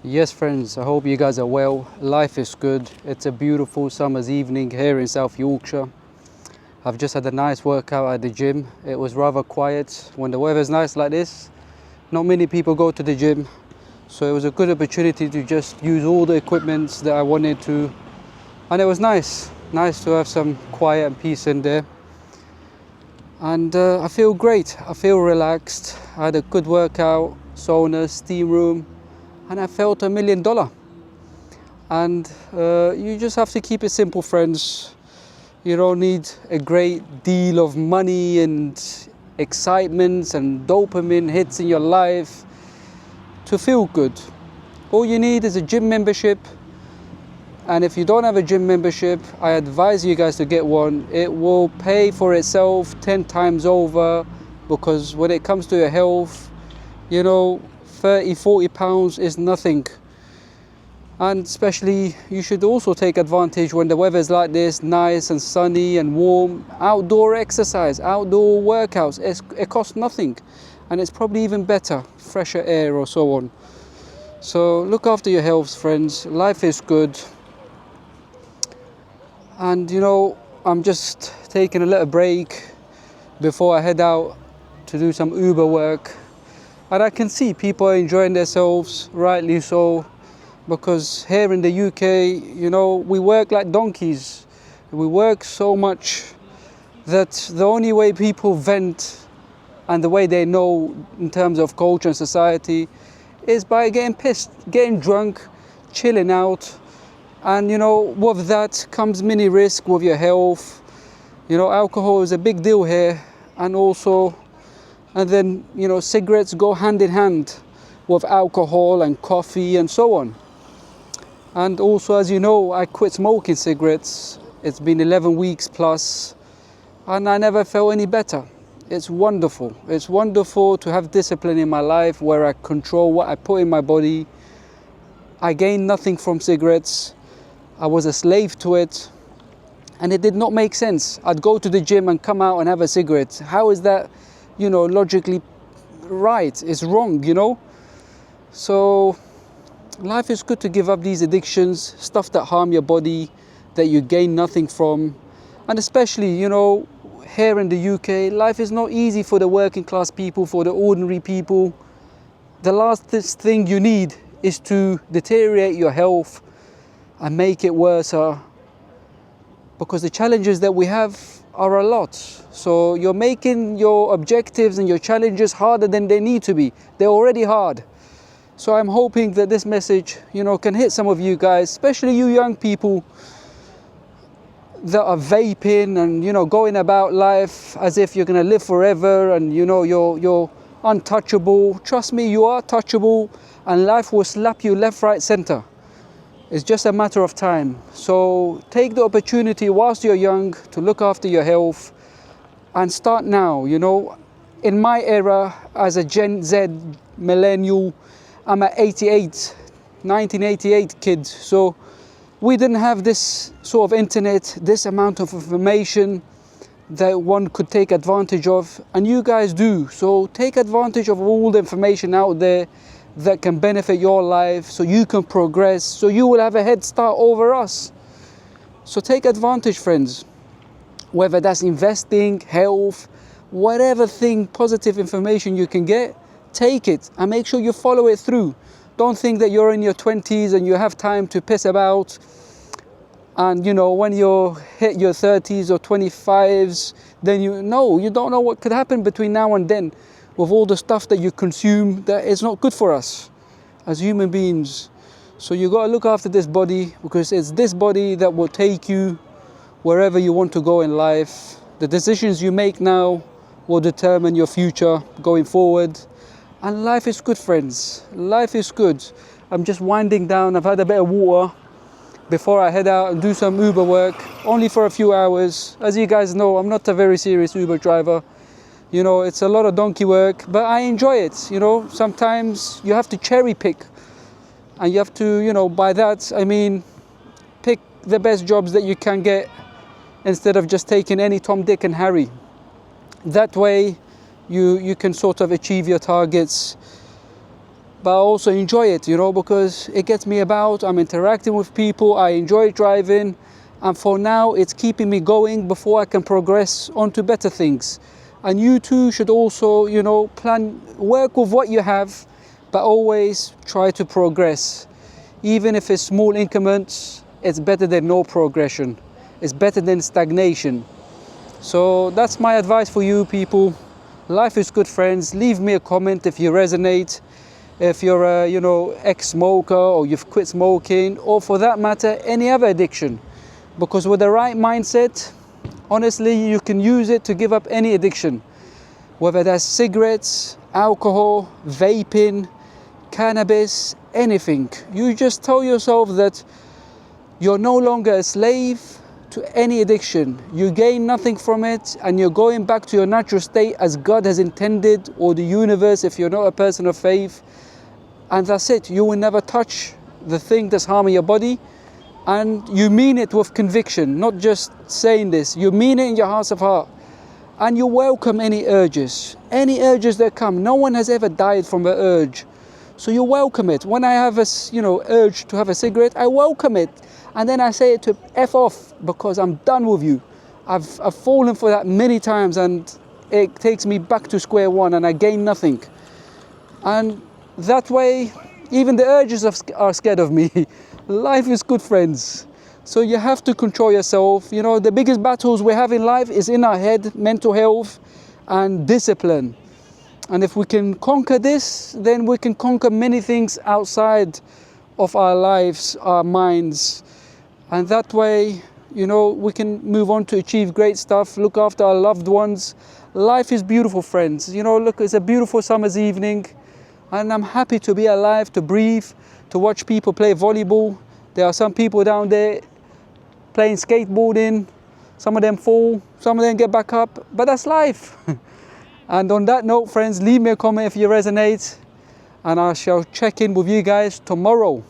Yes, friends, I hope you guys are well. Life is good. It's a beautiful summer's evening here in South Yorkshire. I've just had a nice workout at the gym. It was rather quiet. When the weather's nice like this, not many people go to the gym. So it was a good opportunity to just use all the equipment that I wanted to. And it was nice to have some quiet and peace in there. And I feel great. I feel relaxed. I had a good workout, sauna, steam room, and I felt $1 million. And you just have to keep it simple, friends. You don't need a great deal of money and excitement and dopamine hits in your life to feel good. All you need is a gym membership. And if you don't have a gym membership, I advise you guys to get one. It will pay for itself 10 times over, because when it comes to your health, 30-40 pounds is nothing. And especially you should also take advantage when the weather is like this, nice and sunny and warm. Outdoor exercise, outdoor workouts, it costs nothing, and it's probably even better, fresher air or so on. So look after your health, friends. Life is good. And I'm just taking a little break before I head out to do some Uber work. And I can see people are enjoying themselves, rightly so, because here in the UK, we work like donkeys. We work so much that the only way people vent and the way they know in terms of culture and society is by getting pissed, getting drunk, chilling out. And with that comes many risk with your health. Alcohol is a big deal here, and then cigarettes go hand in hand with alcohol and coffee and so on. And also, as you know, I quit smoking cigarettes. It's been 11 weeks plus, and I never felt any better. It's wonderful. It's wonderful to have discipline in my life where I control what I put in my body. I gained nothing from cigarettes. I was a slave to it, and it did not make sense. I'd go to the gym and come out and have a cigarette. How is that, logically right? It's wrong, So life is good to give up these addictions, stuff that harm your body, that you gain nothing from. And especially, here in the UK, life is not easy for the working class people, for the ordinary people. The last thing you need is to deteriorate your health and make it worse, because the challenges that we have are a lot. So you're making your objectives and your challenges harder than they need to be. They're already hard. So I'm hoping that this message, can hit some of you guys, especially you young people that are vaping and, going about life as if you're going to live forever and, you're untouchable. Trust me, you are touchable, and life will slap you left, right, center. It's just a matter of time. So take the opportunity whilst you're young to look after your health and start now. In my era as a Gen Z millennial, I'm an 1988 kid. So we didn't have this sort of internet, this amount of information that one could take advantage of, and you guys do. So take advantage of all the information out there that can benefit your life, so you can progress, so you will have a head start over us. So take advantage, friends, whether that's investing, health, whatever thing, positive information you can get, take it and make sure you follow it through. Don't think that you're in your 20s and you have time to piss about, and when you hit your 30s or 25s, then you don't know what could happen between now and then with all the stuff that you consume that is not good for us as human beings. So you got to look after this body, because it's this body that will take you wherever you want to go in life. The decisions you make now will determine your future going forward. And life is good, friends. Life is good. I'm just winding down. I've had a bit of water before I head out and do some Uber work, only for a few hours. As you guys know, I'm not a very serious Uber driver. It's a lot of donkey work, but I enjoy it. Sometimes you have to cherry pick, and you have to, by that, I mean, pick the best jobs that you can get instead of just taking any Tom, Dick and Harry. That way, you can sort of achieve your targets but I also enjoy it, you know, because it gets me about, I'm interacting with people, I enjoy driving, and for now it's keeping me going before I can progress on to better things. And you too should also, you know, work with what you have, but always try to progress. Even if it's small increments, it's better than no progression. It's better than stagnation. So that's my advice for you people. Life is good, friends. Leave me a comment if you resonate. If you're a, you know, ex-smoker, or you've quit smoking, or for that matter, any other addiction. Because with the right mindset, honestly, you can use it to give up any addiction. Whether that's cigarettes, alcohol, vaping, cannabis, anything. You just tell yourself that you're no longer a slave to any addiction. You gain nothing from it, and you're going back to your natural state as God has intended, or the universe if you're not a person of faith. And that's it. You will never touch the thing that's harming your body. And you mean it with conviction, not just saying this. You mean it in your heart of heart. And you welcome any urges that come. No one has ever died from an urge. So you welcome it. When I have a, you know, urge to have a cigarette, I welcome it. And then I say it to F off, because I'm done with you. I've fallen for that many times, and it takes me back to square one, and I gain nothing. And that way, even the urges are scared of me. Life is good, friends. So you have to control yourself. You know, the biggest battles we have in life is in our head, mental health and discipline. And if we can conquer this, then we can conquer many things outside of our lives, our minds. And that way, you know, we can move on to achieve great stuff, look after our loved ones. Life is beautiful, friends. You know, look, it's a beautiful summer's evening. And I'm happy to be alive, to breathe, to watch people play volleyball. There are some people down there playing skateboarding. Some of them fall, some of them get back up, but that's life. And on that note, friends, leave me a comment if you resonate, and I shall check in with you guys tomorrow.